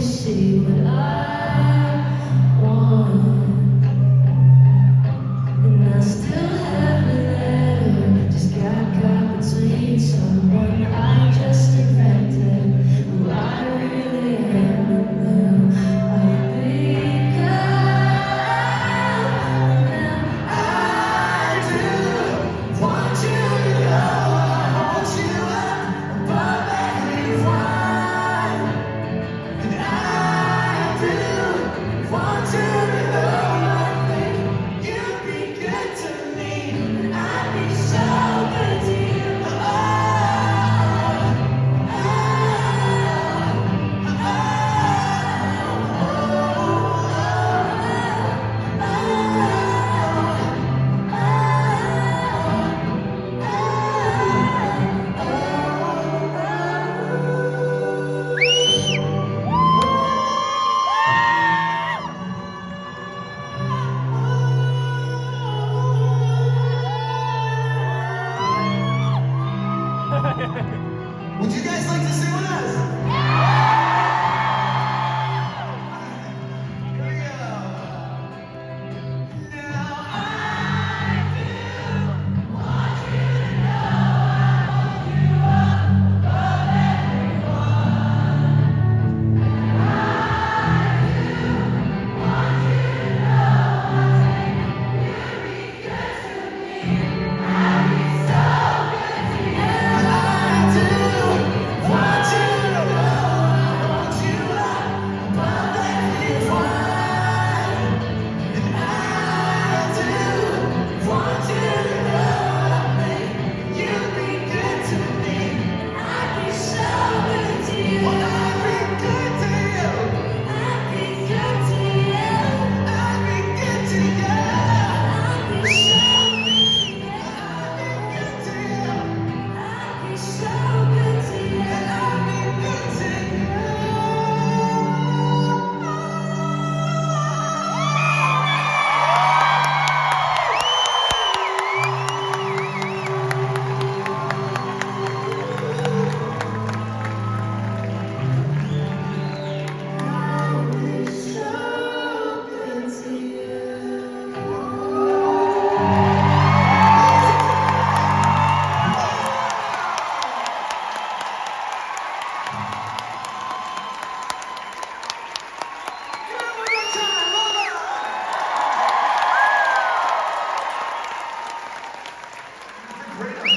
see what I want, and I still have a letter. Just got caught between someone I just invented, who I really am, and who I've become. I do want you to know I hold you up above everyone. And I do want you to know I think you'd be good to me, and I'd be so good to you. Would you guys like to sing with us? Here we go. Now I do want you to know I hold you up above everyone. I do want you to know I think you'd be good to me. I'd be so good to you. I do want you to know I hold you up above everyone. And I do want you to know I think you'd be good to me. I'd be so good to you. Well, I'd be good to you. I'd be good to you. I'd be good to you. I'd be so good to you. I'd be so good to you. I'd be good to you. I'd be so good to you. Great.